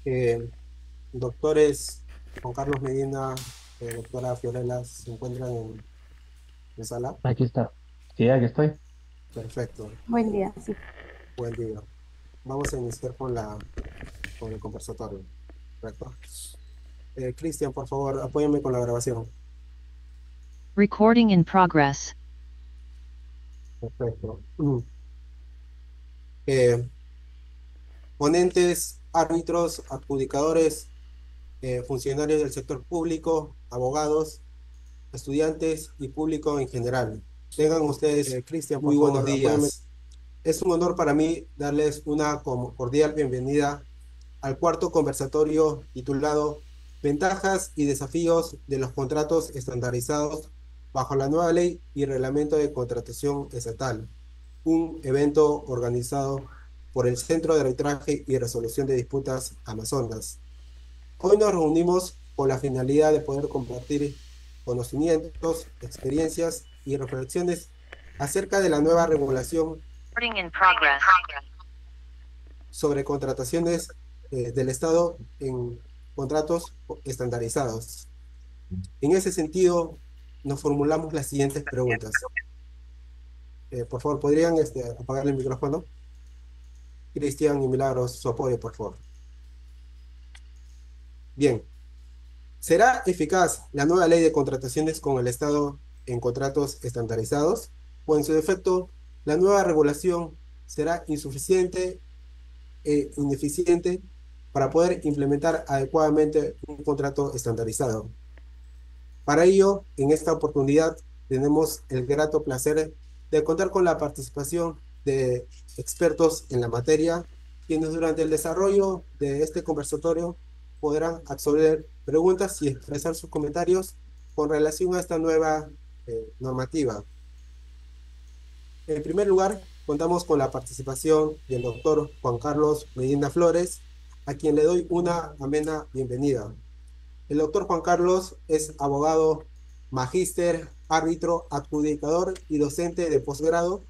Eh, Doctores Juan Carlos Medina, doctora Fiorella, ¿se encuentran en sala? Aquí está. Sí, aquí estoy. Perfecto, Buen día, sí. buen día. Vamos a iniciar con el conversatorio. Perfecto. Cristian, por favor, apóyame con la grabación. Recording in progress. Perfecto. Eh, Ponentes, árbitros, adjudicadores, funcionarios del sector público, abogados, estudiantes y público en general. Tengan ustedes, Cristian, muy buenos días. Es un honor para mí darles una cordial bienvenida al cuarto conversatorio titulado Ventajas y desafíos de los contratos estandarizados bajo la nueva ley y reglamento de contratación estatal, un evento organizado por el Centro de Arbitraje y Resolución de Disputas Amazonas. Hoy nos reunimos con la finalidad de poder compartir conocimientos, experiencias y reflexiones acerca de la nueva regulación Recording in progress. sobre contrataciones del Estado en contratos estandarizados. En ese sentido, nos formulamos las siguientes preguntas. Por favor, ¿podrían apagar el micrófono? Cristian y Milagros, su apoyo, por favor. Bien, ¿será eficaz la nueva ley de contrataciones con el Estado en contratos estandarizados? ¿O en su defecto, la nueva regulación será insuficiente e ineficiente para poder implementar adecuadamente un contrato estandarizado? Para ello, en esta oportunidad, tenemos el grato placer de contar con la participación de expertos en la materia, quienes durante el desarrollo de este conversatorio podrán absolver preguntas y expresar sus comentarios con relación a esta nueva normativa. En primer lugar, contamos con la participación del doctor Juan Carlos Medina Flores, a quien le doy una amena bienvenida. El doctor Juan Carlos es abogado, magíster, árbitro, adjudicador y docente de posgrado,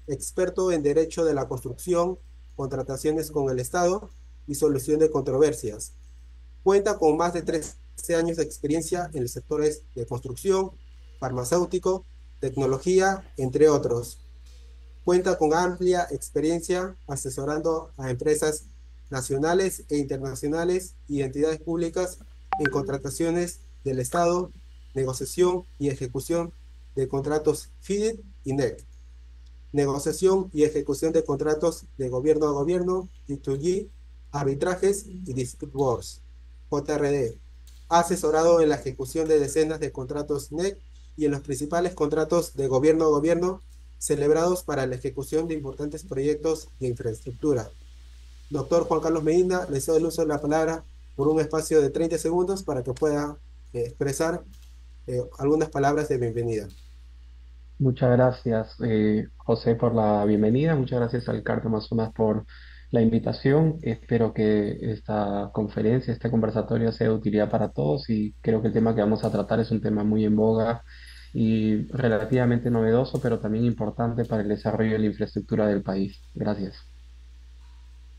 experto en Derecho de la Construcción, contrataciones con el Estado y solución de controversias. Cuenta con más de 13 años de experiencia en los sectores de construcción, farmacéutico, tecnología, entre otros. Cuenta con amplia experiencia asesorando a empresas nacionales e internacionales y entidades públicas en contrataciones del Estado, negociación y ejecución de contratos FIDIT y NEC, negociación y ejecución de contratos de gobierno a gobierno, G2G, arbitrajes y dispute wars, JRD. Ha asesorado en la ejecución de decenas de contratos NEC y en los principales contratos de gobierno a gobierno celebrados para la ejecución de importantes proyectos de infraestructura. Doctor Juan Carlos Medina, le cedo el uso de la palabra por un espacio de 30 segundos para que pueda expresar algunas palabras de bienvenida. Muchas gracias, José, por la bienvenida. Muchas gracias al CART Amazonas por la invitación. Espero que esta conferencia, este conversatorio sea de utilidad para todos y creo que el tema que vamos a tratar es un tema muy en boga y relativamente novedoso, pero también importante para el desarrollo de la infraestructura del país. Gracias.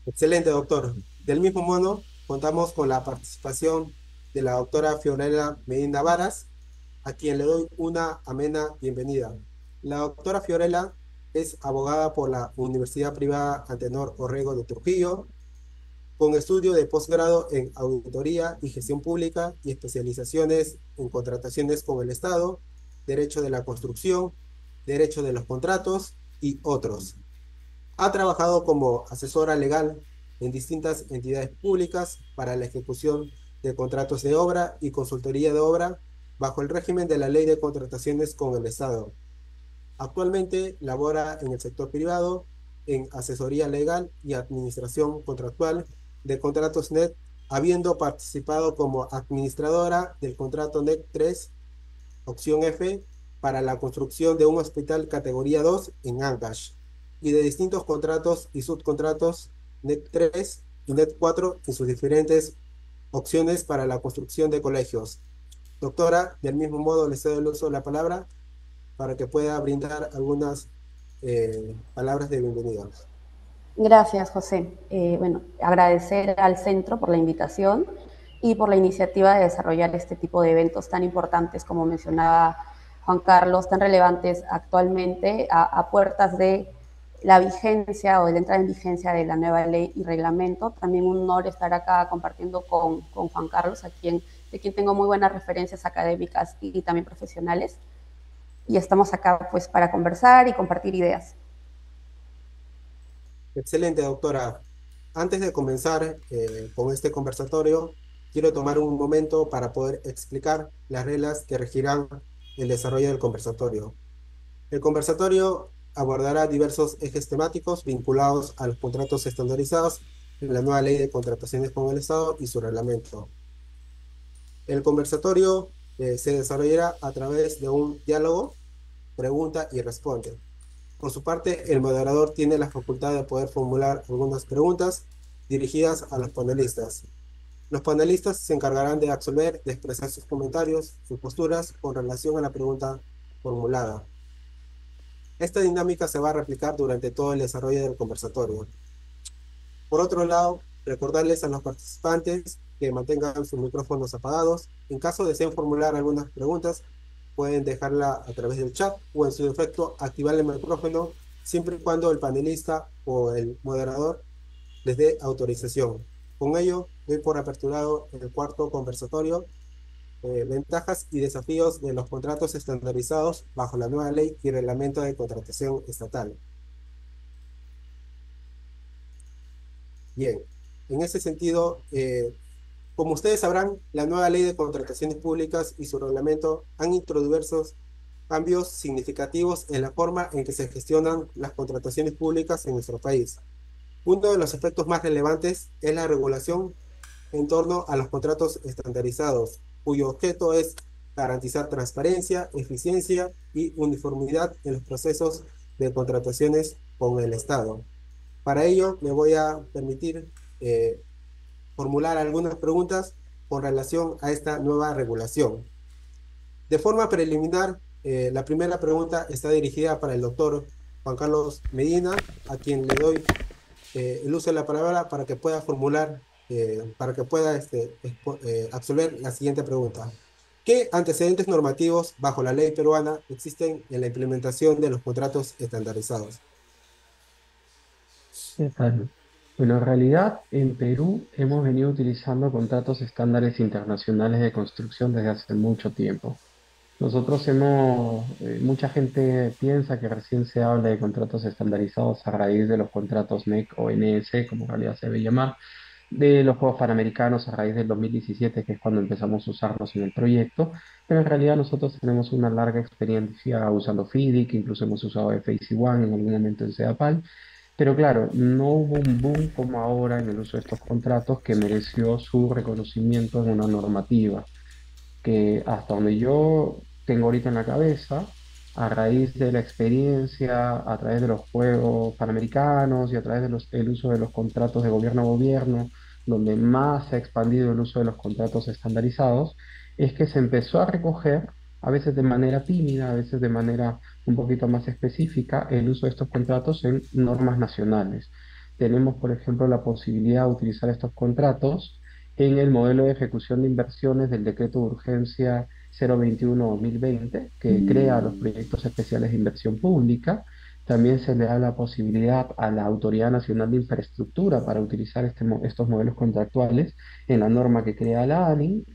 Excelente, doctor. Del mismo modo, contamos con la participación de la doctora Fiorella Medina Varas, a quien le doy una amena bienvenida. La doctora Fiorella es abogada por la Universidad Privada Antenor Orrego de Trujillo, con estudio de posgrado en Auditoría y Gestión Pública y especializaciones en contrataciones con el Estado, Derecho de la Construcción, Derecho de los Contratos y otros. Ha trabajado como asesora legal en distintas entidades públicas para la ejecución de contratos de obra y consultoría de obra bajo el régimen de la Ley de Contrataciones con el Estado. Actualmente labora en el sector privado en asesoría legal y administración contractual de contratos NET, habiendo participado como administradora del contrato NET 3, opción F, para la construcción de un hospital categoría 2 en Ancash, y de distintos contratos y subcontratos NET 3 y NET 4 en sus diferentes opciones para la construcción de colegios. Doctora, del mismo modo le cedo el uso de la palabra para que pueda brindar algunas palabras de bienvenida. Gracias, José. Bueno, agradecer al centro por la invitación y por la iniciativa de desarrollar este tipo de eventos tan importantes, como mencionaba Juan Carlos, tan relevantes actualmente a puertas de la vigencia o de la entrada en vigencia de la nueva ley y reglamento. También un honor estar acá compartiendo con Juan Carlos, de quien tengo muy buenas referencias académicas y también profesionales. Y estamos acá pues para conversar y compartir ideas. Excelente, doctora. Antes de comenzar con este conversatorio, quiero tomar un momento para poder explicar las reglas que regirán el desarrollo del conversatorio. El conversatorio abordará diversos ejes temáticos vinculados a los contratos estandarizados en la nueva ley de contrataciones con el Estado y su reglamento. El conversatorio se desarrollará a través de un diálogo, pregunta y responde. Por su parte, el moderador tiene la facultad de poder formular algunas preguntas dirigidas a los panelistas. Los panelistas se encargarán de absolver, de expresar sus comentarios, sus posturas con relación a la pregunta formulada. Esta dinámica se va a replicar durante todo el desarrollo del conversatorio. Por otro lado, recordarles a los participantes que mantengan sus micrófonos apagados. En caso deseen formular algunas preguntas, pueden dejarla a través del chat o en su defecto activar el micrófono siempre y cuando el panelista o el moderador les dé autorización. Con ello, doy por aperturado el cuarto conversatorio, ventajas y desafíos de los contratos estandarizados bajo la nueva ley y reglamento de contratación estatal. Bien, en ese sentido, como ustedes sabrán, la nueva ley de contrataciones públicas y su reglamento han introducido diversos cambios significativos en la forma en que se gestionan las contrataciones públicas en nuestro país. Uno de los aspectos más relevantes es la regulación en torno a los contratos estandarizados, cuyo objeto es garantizar transparencia, eficiencia y uniformidad en los procesos de contrataciones con el Estado. Para ello, me voy a permitir formular algunas preguntas con relación a esta nueva regulación. De forma preliminar, la primera pregunta está dirigida para el doctor Juan Carlos Medina, a quien le doy el uso de la palabra para que pueda formular, para que pueda absolver la siguiente pregunta. ¿Qué antecedentes normativos bajo la ley peruana existen en la implementación de los contratos estandarizados? ¿Qué tal? Bueno, en realidad en Perú hemos venido utilizando contratos estándares internacionales de construcción desde hace mucho tiempo. Mucha gente piensa que recién se habla de contratos estandarizados a raíz de los contratos NEC o NS, como en realidad se debe llamar, de los Juegos Panamericanos a raíz del 2017, que es cuando empezamos a usarlos en el proyecto, pero en realidad nosotros tenemos una larga experiencia usando FIDIC, incluso hemos usado FAC1 en algún momento en CEDAPAL, pero claro, no hubo un boom como ahora en el uso de estos contratos que mereció su reconocimiento en una normativa que hasta donde yo tengo ahorita en la cabeza, a raíz de la experiencia, a través de los Juegos Panamericanos y a través del uso de los contratos de gobierno a gobierno, donde más se ha expandido el uso de los contratos estandarizados, es que se empezó a recoger, a veces de manera tímida, a veces de manera un poquito más específica, el uso de estos contratos en normas nacionales. Tenemos, por ejemplo, la posibilidad de utilizar estos contratos en el modelo de ejecución de inversiones del decreto de urgencia 021-2020, que crea los proyectos especiales de inversión pública. También se le da la posibilidad a la Autoridad Nacional de Infraestructura para utilizar estos modelos contractuales en la norma que crea la ANI.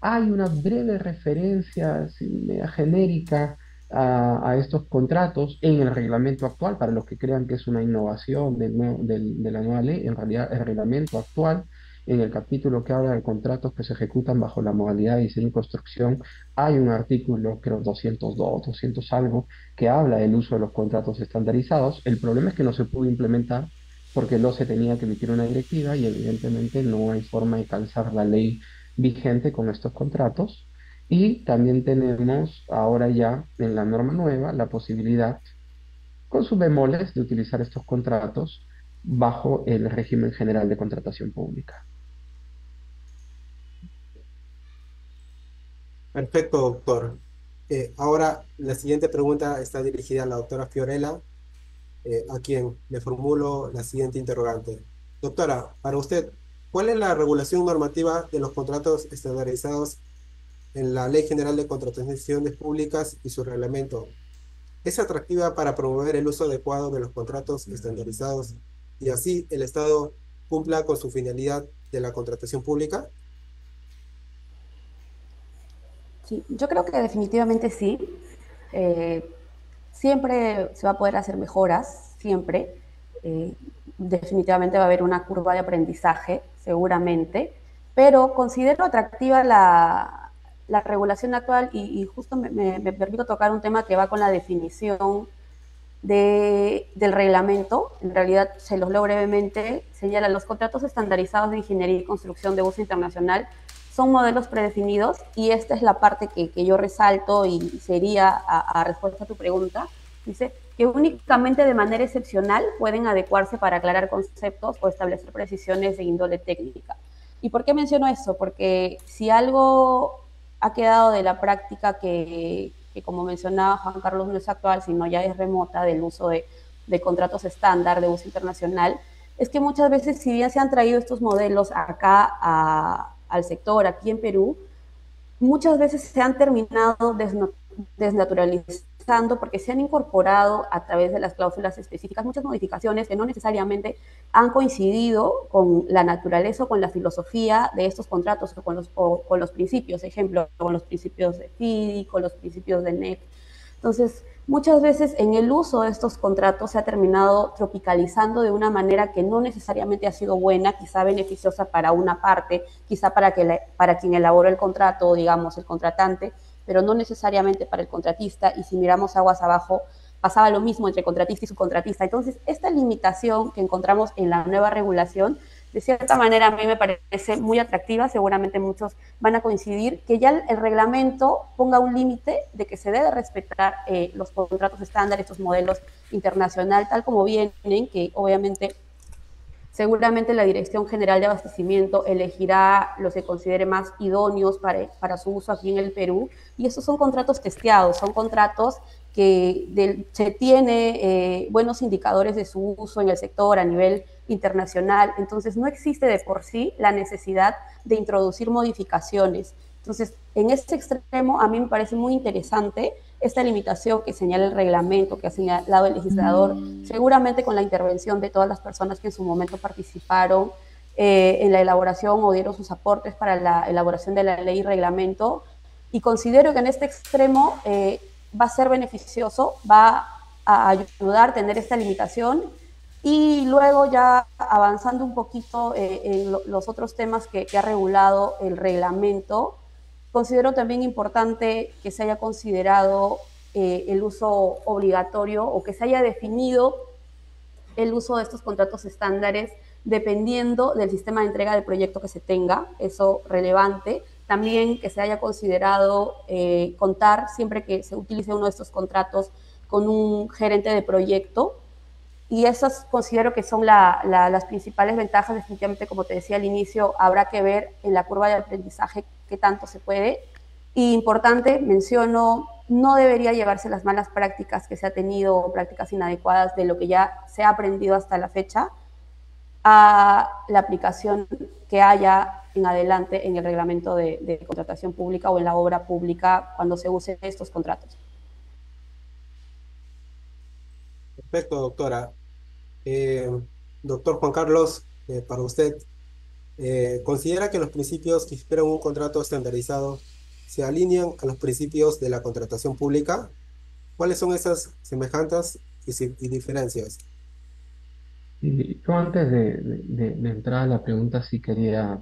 Hay una breve referencia así, media genérica a estos contratos en el reglamento actual, para los que crean que es una innovación de la nueva ley. En realidad, el reglamento actual, en el capítulo que habla de contratos que se ejecutan bajo la modalidad de diseño y construcción, hay un artículo, creo 202, 200 algo, que habla del uso de los contratos estandarizados. El problema es que no se pudo implementar porque no se tenía que emitir una directiva y evidentemente no hay forma de calzar la ley vigente con estos contratos. Y también tenemos ahora ya en la norma nueva la posibilidad, con sus bemoles, de utilizar estos contratos bajo el régimen general de contratación pública. Perfecto, doctor. Ahora, la siguiente pregunta está dirigida a la doctora Fiorella. a quien le formulo la siguiente interrogante. Doctora, para usted, ¿cuál es la regulación normativa de los contratos estandarizados en la Ley General de Contrataciones Públicas y su reglamento? ¿Es atractiva para promover el uso adecuado de los contratos estandarizados y así el Estado cumpla con su finalidad de la contratación pública? Sí, yo creo que definitivamente sí. Eh, Siempre se va a poder hacer mejoras, siempre. Eh, Definitivamente va a haber una curva de aprendizaje, seguramente, pero considero atractiva la regulación actual y justo me permito tocar un tema que va con la definición del reglamento. En realidad, se los leo brevemente, señala: los contratos estandarizados de ingeniería y construcción de uso internacional son modelos predefinidos, y esta es la parte que yo resalto y sería a respuesta a tu pregunta. Dice que únicamente de manera excepcional pueden adecuarse para aclarar conceptos o establecer precisiones de índole técnica. ¿Y por qué menciono eso? Porque si algo ha quedado de la práctica que, como mencionaba Juan Carlos, no es actual, sino ya es remota, del uso de contratos estándar de uso internacional, es que muchas veces, si bien se han traído estos modelos acá al sector, aquí en Perú, muchas veces se han terminado desnaturalizando porque se han incorporado a través de las cláusulas específicas muchas modificaciones que no necesariamente han coincidido con la naturaleza o con la filosofía de estos contratos o con los principios, ejemplo, con los principios de FIDI, con los principios de NEC. Entonces, muchas veces en el uso de estos contratos se ha terminado tropicalizando de una manera que no necesariamente ha sido buena, quizá beneficiosa para una parte, quizá para quien elaboró el contrato, digamos, el contratante, pero no necesariamente para el contratista. Y si miramos aguas abajo, pasaba lo mismo entre contratista y subcontratista. Entonces, esta limitación que encontramos en la nueva regulación, de cierta manera a mí me parece muy atractiva. Seguramente muchos van a coincidir que ya el reglamento ponga un límite de que se debe respetar los contratos estándar, estos modelos internacional, tal como vienen, que obviamente seguramente la Dirección General de Abastecimiento elegirá los que considere más idóneos para su uso aquí en el Perú. Y estos son contratos testeados, son contratos que se tiene buenos indicadores de su uso en el sector a nivel internacional. Entonces, no existe de por sí la necesidad de introducir modificaciones. Entonces, en este extremo, a mí me parece muy interesante esta limitación que señala el reglamento, que ha señalado el legislador, seguramente con la intervención de todas las personas que en su momento participaron en la elaboración o dieron sus aportes para la elaboración de la ley y reglamento. Y considero que en este extremo va a ser beneficioso, va a ayudar a tener esta limitación. Y luego, ya avanzando un poquito en los otros temas que ha regulado el reglamento, considero también importante que se haya considerado el uso obligatorio, o que se haya definido el uso de estos contratos estándares dependiendo del sistema de entrega del proyecto que se tenga. Eso relevante. También que se haya considerado contar, siempre que se utilice uno de estos contratos, con un gerente de proyecto. Y esas considero que son las principales ventajas. Definitivamente, como te decía al inicio, habrá que ver en la curva de aprendizaje qué tanto se puede. Y importante, menciono, no debería llevarse las malas prácticas que se ha tenido, o prácticas inadecuadas de lo que ya se ha aprendido hasta la fecha, a la aplicación que haya en adelante en el reglamento de contratación pública o en la obra pública cuando se usen estos contratos. Perfecto, doctora. Eh, Doctor Juan Carlos, para usted, ¿considera que los principios que inspiran un contrato estandarizado se alinean a los principios de la contratación pública? ¿Cuáles son esas semejanzas y diferencias? Y yo antes de entrar a la pregunta, sí quería,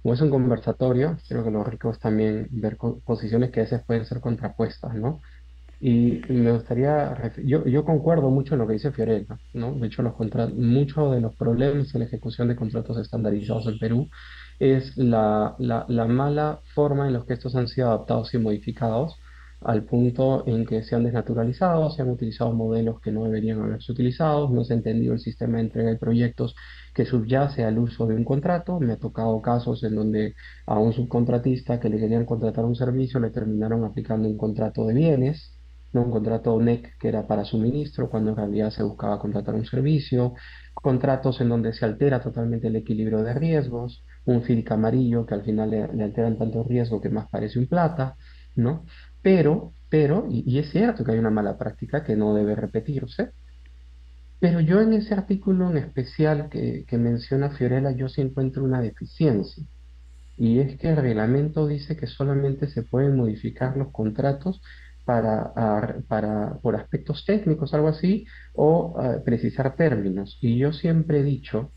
como es un conversatorio, creo que lo rico es también ver posiciones que a veces pueden ser contrapuestas, ¿no? Y me gustaría, yo concuerdo mucho en lo que dice Fiorella, ¿no? De hecho, muchos de los problemas en la ejecución de contratos estandarizados en Perú es la mala forma en los que estos han sido adaptados y modificados, al punto en que se han desnaturalizado, se han utilizado modelos que no deberían haberse utilizado, no se ha entendido el sistema de entrega de proyectos que subyace al uso de un contrato. Me ha tocado casos en donde a un subcontratista que le querían contratar un servicio le terminaron aplicando un contrato de bienes, ¿no? Un contrato NEC que era para suministro, cuando en realidad se buscaba contratar un servicio, contratos en donde se altera totalmente el equilibrio de riesgos, un FIDIC amarillo que al final le alteran tanto riesgo que más parece un plata, ¿no? Y es cierto que hay una mala práctica que no debe repetirse, pero yo en ese artículo en especial que menciona Fiorella, yo sí encuentro una deficiencia. Y es que el reglamento dice que solamente se pueden modificar los contratos por aspectos técnicos, algo así, o precisar términos. Y yo siempre he dicho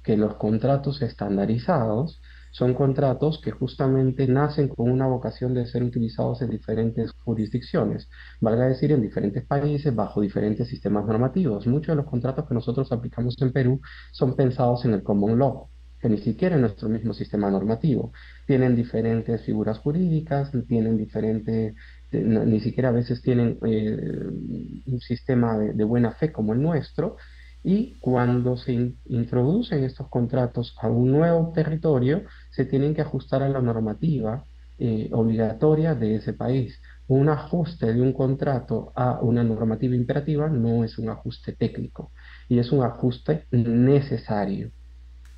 que los contratos estandarizados son contratos que justamente nacen con una vocación de ser utilizados en diferentes jurisdicciones, valga decir, en diferentes países, bajo diferentes sistemas normativos. Muchos de los contratos que nosotros aplicamos en Perú son pensados en el common law, que ni siquiera en nuestro mismo sistema normativo. Tienen diferentes figuras jurídicas, tienen diferentes, ni siquiera a veces tienen un sistema de buena fe como el nuestro, y cuando se introducen estos contratos a un nuevo territorio, se tienen que ajustar a la normativa obligatoria de ese país. Un ajuste de un contrato a una normativa imperativa no es un ajuste técnico y es un ajuste necesario.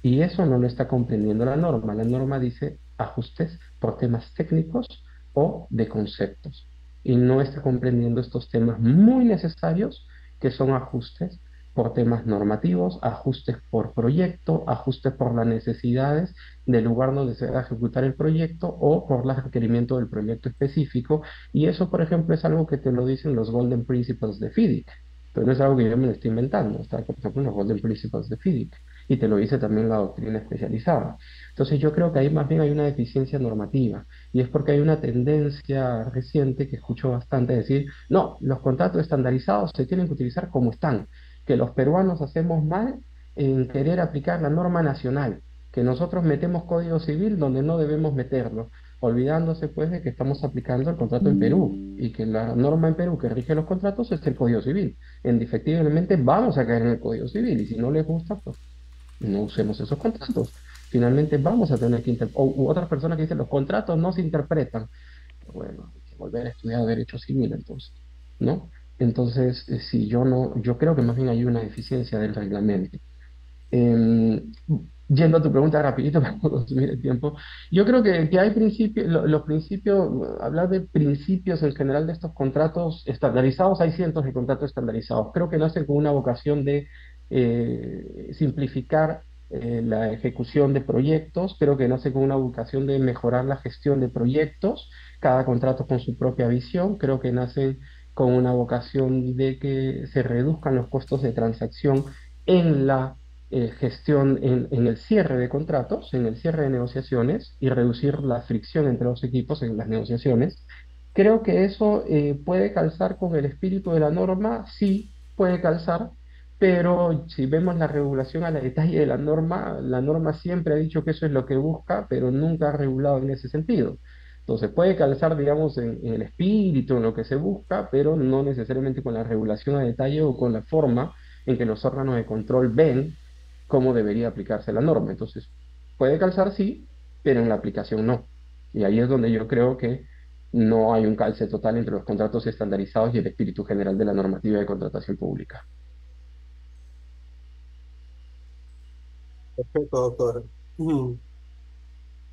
Y eso no lo está comprendiendo la norma. La norma dice ajustes por temas técnicos o de conceptos. Y no está comprendiendo estos temas muy necesarios que son ajustes por temas normativos, ajustes por proyecto, ajustes por las necesidades del lugar donde se va a ejecutar el proyecto o por los requerimientos del proyecto específico. Y eso, por ejemplo, es algo que te lo dicen los Golden Principles de FIDIC. Pero no es algo que yo me lo estoy inventando. Está, por ejemplo, en los Golden Principles de FIDIC y te lo dice también la doctrina especializada. Entonces yo creo que ahí más bien hay una deficiencia normativa y es porque hay una tendencia reciente que escucho bastante decir, no, los contratos estandarizados se tienen que utilizar como están, que los peruanos hacemos mal en querer aplicar la norma nacional, que nosotros metemos código civil donde no debemos meterlo, olvidándose pues de que estamos aplicando el contrato en Perú y que la norma en Perú que rige los contratos es el código civil. Indefectiblemente vamos a caer en el código civil y si no les gusta, pues no usemos esos contratos. Finalmente vamos a tener que u otras personas que dicen los contratos no se interpretan. Bueno, hay que volver a estudiar derecho civil entonces, ¿no? Entonces, si yo no, yo creo que más bien hay una deficiencia del reglamento. Em, Yendo a tu pregunta rapidito para no consumir el tiempo, yo creo que hay principios, los principios, hablar de principios en general de estos contratos estandarizados, hay cientos de contratos estandarizados. Creo que nacen con una vocación de simplificar la ejecución de proyectos, creo que nace con una vocación de mejorar la gestión de proyectos, cada contrato con su propia visión, creo que nacen con una vocación de que se reduzcan los costos de transacción en la gestión en el cierre de contratos, en el cierre de negociaciones y reducir la fricción entre los equipos en las negociaciones. Creo que eso puede calzar con el espíritu de la norma, sí puede calzar, pero si vemos la regulación a la detalle de la norma siempre ha dicho que eso es lo que busca, pero nunca ha regulado en ese sentido. Entonces puede calzar, digamos, en el espíritu, en lo que se busca, pero no necesariamente con la regulación a detalle o con la forma en que los órganos de control ven cómo debería aplicarse la norma. Entonces, puede calzar sí, pero en la aplicación no. Y ahí es donde yo creo que no hay un calce total entre los contratos estandarizados y el espíritu general de la normativa de contratación pública. Perfecto, doctor.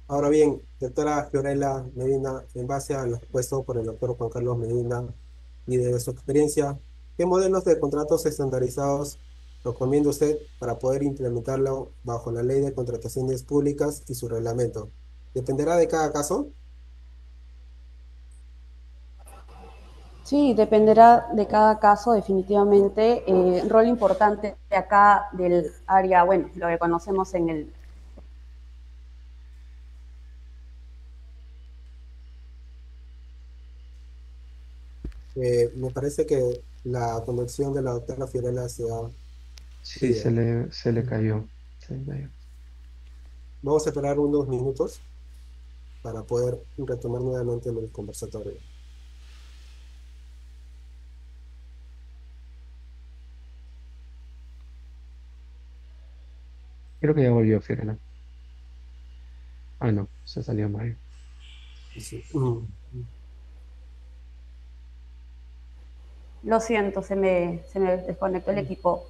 Ahora bien, doctora Fiorella Medina, en base a lo expuesto por el doctor Juan Carlos Medina y de su experiencia, ¿qué modelos de contratos estandarizados recomienda usted para poder implementarlo bajo la Ley de Contrataciones Públicas y su reglamento? ¿Dependerá de cada caso? Sí, dependerá de cada caso definitivamente. Rol importante de acá del área, bueno, lo que conocemos en el... Me parece que la conexión de la doctora Fiorella se ha Sí, ido. se le cayó. Se le cayó. Vamos a esperar unos minutos para poder retomar nuevamente el conversatorio. Creo que ya volvió Fiorella. Ah, no, se salió Mario. Sí. Lo siento, se me desconectó el equipo.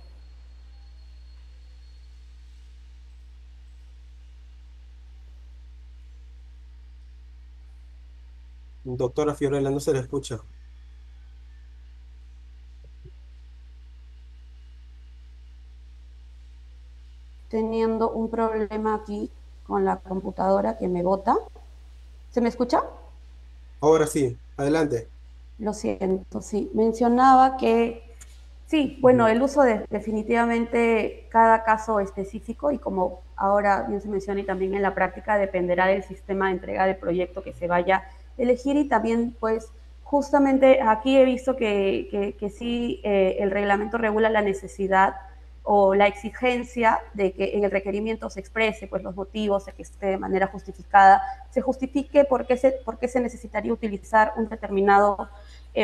Doctora Fiorella, no se le escucha. Teniendo un problema aquí con la computadora que me bota. ¿Se me escucha? Ahora sí, adelante. Lo siento, sí. Mencionaba que sí, bueno, Ujú. el uso de definitivamente cada caso específico y como ahora bien se menciona y también en la práctica dependerá del sistema de entrega de proyecto que se vaya a elegir y también pues justamente aquí he visto que sí el reglamento regula la necesidad o la exigencia de que en el requerimiento se exprese pues los motivos, de que esté de manera justificada, se justifique por qué se necesitaría utilizar un determinado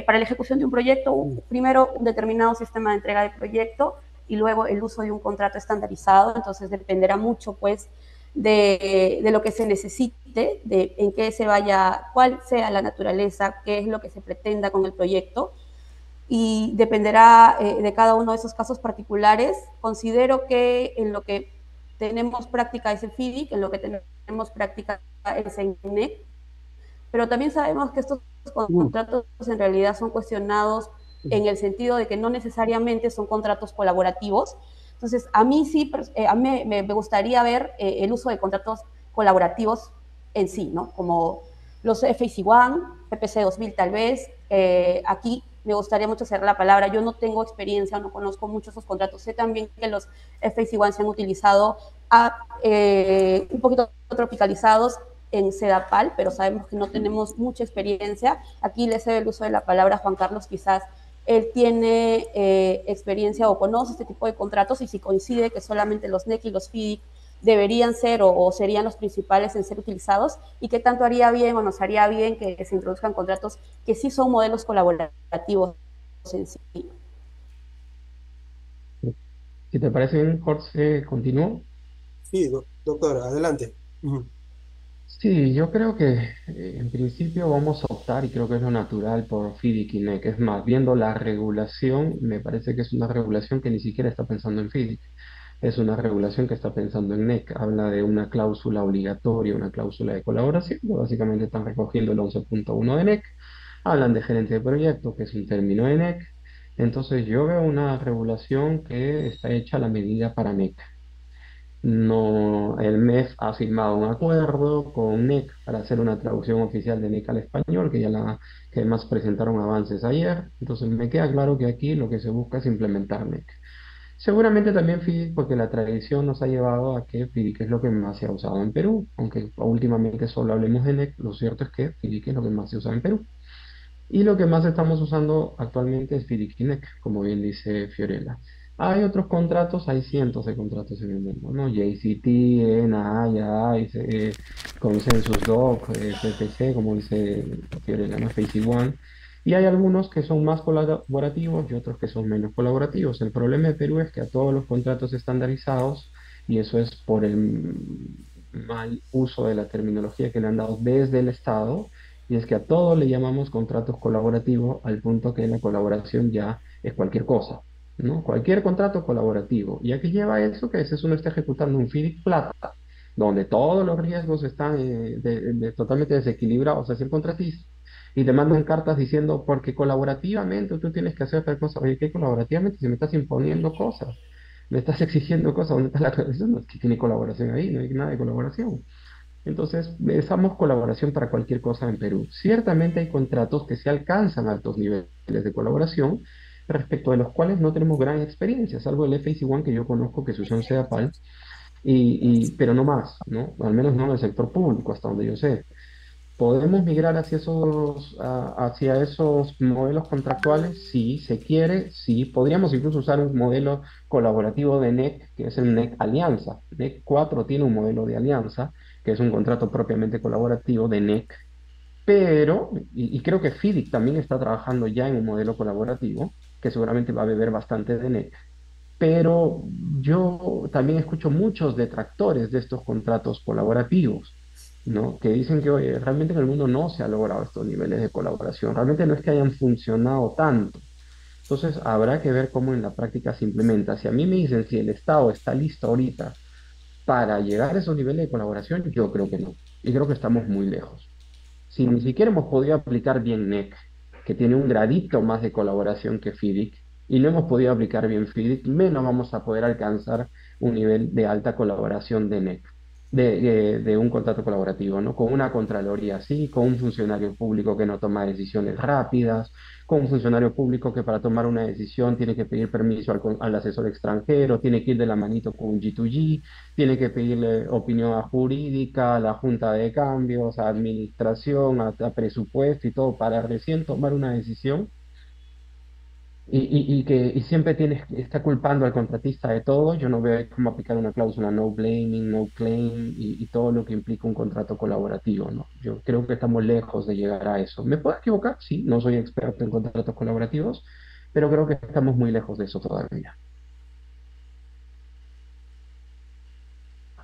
para la ejecución de un proyecto, primero un determinado sistema de entrega de proyecto y luego el uso de un contrato estandarizado, entonces dependerá mucho pues de lo que se necesite, de en qué se vaya, cuál sea la naturaleza, qué es lo que se pretenda con el proyecto y dependerá de cada uno de esos casos particulares. Considero que en lo que tenemos práctica es el FIDIC, en lo que tenemos práctica es el INEC, pero también sabemos que estos Mm, contratos en realidad son cuestionados en el sentido de que no necesariamente son contratos colaborativos. Entonces, a mí sí, a mí me gustaría ver el uso de contratos colaborativos en sí, ¿no? Como los FAC1, PPC 2000 tal vez. Aquí me gustaría mucho hacer la palabra. Yo no tengo experiencia, no conozco mucho esos contratos. Sé también que los FAC1 se han utilizado un poquito tropicalizados en Sedapal, pero sabemos que no tenemos mucha experiencia. Aquí le cedo el uso de la palabra a Juan Carlos, quizás él tiene experiencia o conoce este tipo de contratos y si coincide que solamente los NEC y los FIDIC deberían ser o serían los principales en ser utilizados y qué tanto haría bien o nos haría bien que se introduzcan contratos que sí son modelos colaborativos en sí. Si te parece bien, Jorge, continúo. sí, doctora, adelante. Ujú. Sí, yo creo que en principio vamos a optar, y creo que es lo natural, por FIDIC y NEC. Es más, viendo la regulación, me parece que es una regulación que ni siquiera está pensando en FIDIC. Es una regulación que está pensando en NEC. Habla de una cláusula obligatoria, una cláusula de colaboración, que básicamente están recogiendo el 11.1 de NEC. Hablan de gerente de proyecto, que es un término de NEC. Entonces yo veo una regulación que está hecha a la medida para NEC. No, el MEF ha firmado un acuerdo con NEC para hacer una traducción oficial de NEC al español, que además presentaron avances ayer. Entonces me queda claro que aquí lo que se busca es implementar NEC. Seguramente también FIDIC, porque la tradición nos ha llevado a que FIDIC es lo que más se ha usado en Perú, aunque últimamente solo hablemos de NEC, lo cierto es que FIDIC es lo que más se usa en Perú. Y lo que más estamos usando actualmente es FIDIC-NEC, como bien dice Fiorella. Hay otros contratos, hay cientos de contratos en el mundo, ¿no? JCT, NA, Consensus Doc, PPC, como dice Fiorella, ¿no? FACE One. Y hay algunos que son más colaborativos y otros que son menos colaborativos. El problema de Perú es que a todos los contratos estandarizados, y eso es por el mal uso de la terminología que le han dado desde el Estado, y es que a todo le llamamos contratos colaborativos al punto que la colaboración ya es cualquier cosa, ¿no? Cualquier contrato colaborativo. ¿Y a qué lleva eso? Que a veces uno está ejecutando un FIDIC plata, donde todos los riesgos están totalmente desequilibrados hacia el contratista. Y te mandan cartas diciendo, porque colaborativamente tú tienes que hacer tal cosa. Oye, ¿qué colaborativamente? Si me estás imponiendo cosas, me estás exigiendo cosas, ¿dónde está la colaboración? No es que tiene colaboración ahí, no hay nada de colaboración. Entonces, damos colaboración para cualquier cosa en Perú. Ciertamente hay contratos que se alcanzan a altos niveles de colaboración, respecto de los cuales no tenemos gran experiencia, salvo el FAC One que yo conozco que se usó en CEDAPAL, pero no más, ¿no? Al menos no en el sector público, hasta donde yo sé. ¿Podemos migrar hacia esos modelos contractuales? Sí, se quiere, sí. Podríamos incluso usar un modelo colaborativo de NEC, que es el NEC Alianza. NEC 4 tiene un modelo de alianza, que es un contrato propiamente colaborativo de NEC, pero, y creo que FIDIC también está trabajando ya en un modelo colaborativo, que seguramente va a beber bastante de NEC, pero yo también escucho muchos detractores de estos contratos colaborativos, ¿no? Que dicen que, oye, realmente en el mundo no se ha logrado estos niveles de colaboración, realmente no es que hayan funcionado tanto. Entonces habrá que ver cómo en la práctica se implementa. Si a mí me dicen si el Estado está listo ahorita para llegar a esos niveles de colaboración, yo creo que no. Y creo que estamos muy lejos. Si ni siquiera hemos podido aplicar bien NEC, que tiene un gradito más de colaboración que FIDIC, y no hemos podido aplicar bien FIDIC, menos vamos a poder alcanzar un nivel de alta colaboración de NEC, de un contrato colaborativo, ¿no? Con una contraloría así, con un funcionario público que no toma decisiones rápidas, con un funcionario público que para tomar una decisión tiene que pedir permiso al asesor extranjero, tiene que ir de la manito con un G2G, tiene que pedirle opinión a jurídica, a la junta de cambios, a administración, a presupuesto y todo para recién tomar una decisión y siempre está culpando al contratista de todo. Yo no veo ahí cómo aplicar una cláusula no blaming, no claim y todo lo que implica un contrato colaborativo, ¿no? Yo creo que estamos lejos de llegar a eso. ¿Me puedo equivocar? Sí, no soy experto en contratos colaborativos, pero creo que estamos muy lejos de eso todavía.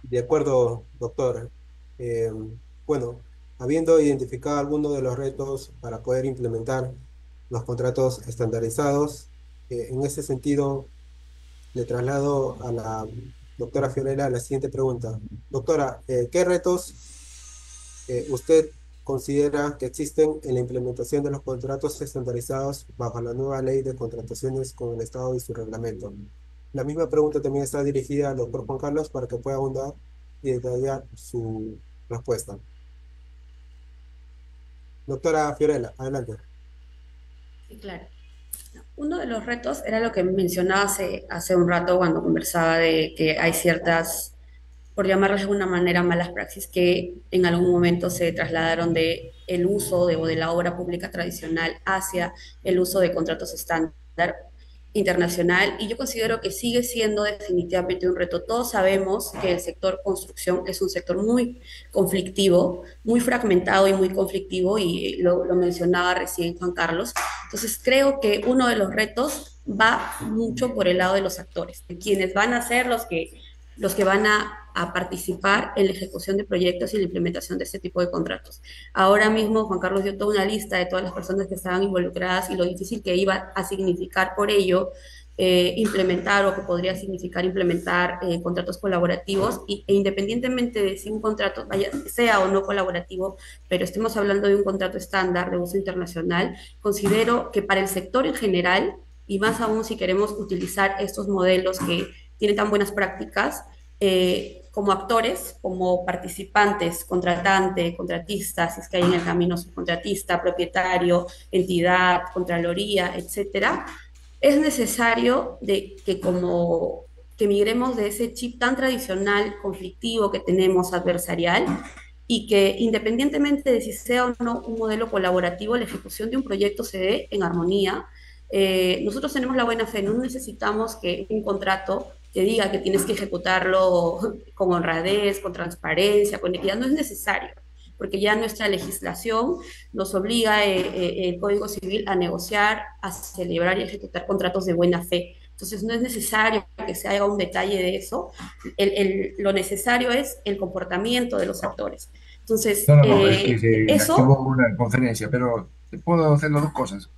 De acuerdo, doctor. Eh, bueno, habiendo identificado algunos de los retos para poder implementar los contratos estandarizados, en ese sentido, le traslado a la doctora Fiorella la siguiente pregunta. Doctora, ¿qué retos usted considera que existen en la implementación de los contratos estandarizados bajo la nueva ley de contrataciones con el Estado y su reglamento? La misma pregunta también está dirigida al doctor Juan Carlos para que pueda ahondar y detallar su respuesta. Doctora Fiorella, adelante. Sí, claro. Uno de los retos era lo que mencionaba hace un rato cuando conversaba de que hay ciertas, por llamarlas de alguna manera, malas praxis que en algún momento se trasladaron de el uso o de la obra pública tradicional hacia el uso de contratos estándar internacional, y yo considero que sigue siendo definitivamente un reto. Todos sabemos que el sector construcción es un sector muy conflictivo, muy fragmentado y muy conflictivo, y lo mencionaba recién Juan Carlos. Entonces creo que uno de los retos va mucho por el lado de los actores, de quienes van a ser los que van a participar en la ejecución de proyectos y la implementación de este tipo de contratos. Ahora mismo Juan Carlos dio toda una lista de todas las personas que estaban involucradas y lo difícil que iba a significar por ello implementar, o que podría significar implementar contratos colaborativos, e independientemente de si un contrato sea o no colaborativo, pero estemos hablando de un contrato estándar de uso internacional, considero que para el sector en general, y más aún si queremos utilizar estos modelos que tienen tan buenas prácticas, como actores, como participantes, contratante, contratista, si es que hay en el camino subcontratista, propietario, entidad, contraloría, etcétera, es necesario que migremos de ese chip tan tradicional, conflictivo que tenemos, adversarial, y que independientemente de si sea o no un modelo colaborativo, la ejecución de un proyecto se dé en armonía. Nosotros tenemos la buena fe, no necesitamos que un contrato te diga que tienes que ejecutarlo con honradez, con transparencia, con equidad. No es necesario, porque ya nuestra legislación nos obliga, el Código Civil, a negociar, a celebrar y a ejecutar contratos de buena fe. Entonces no es necesario que se haga un detalle de eso. Lo necesario es el comportamiento de los actores. Entonces, No, no, no, es que se activó eso, una conferencia, pero puedo hacer las dos cosas.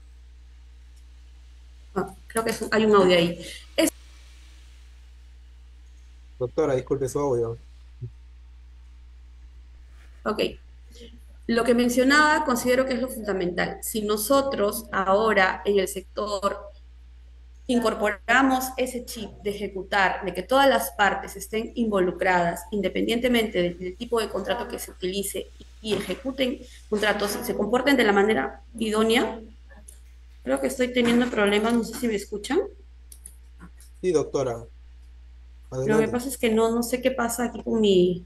creo que hay un audio ahí. Doctora, disculpe su audio. Ok, lo que mencionaba considero que es lo fundamental. Si nosotros ahora en el sector incorporamos ese chip de ejecutar, de que todas las partes estén involucradas, independientemente del tipo de contrato que se utilice, y ejecuten contratos, se comporten de la manera idónea. Creo que estoy teniendo problemas, no sé si me escuchan. Sí, doctora, Lo que adelante. pasa es que no sé qué pasa aquí con mi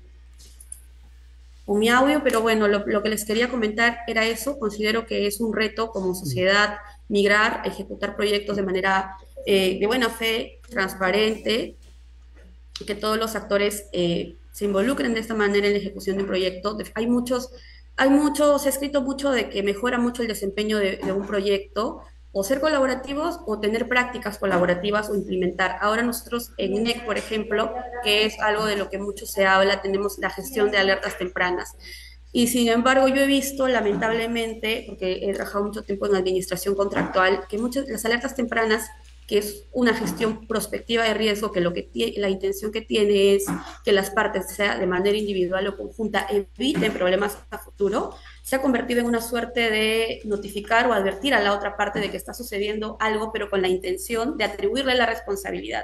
audio, pero bueno, lo que les quería comentar era eso. Considero que es un reto como sociedad migrar, ejecutar proyectos de manera de buena fe, transparente, y que todos los actores se involucren de esta manera en la ejecución de un proyecto. Se ha escrito mucho de que mejora mucho el desempeño de un proyecto, o ser colaborativos o tener prácticas colaborativas o implementar. Ahora nosotros en INEC, por ejemplo, que es algo de lo que mucho se habla, tenemos la gestión de alertas tempranas. Y sin embargo, yo he visto, lamentablemente, porque he trabajado mucho tiempo en administración contractual, que muchas las alertas tempranas, que es una gestión prospectiva de riesgo, que la intención que tiene es que las partes, sea de manera individual o conjunta, eviten problemas a futuro, se ha convertido en una suerte de notificar o advertir a la otra parte de que está sucediendo algo, pero con la intención de atribuirle la responsabilidad.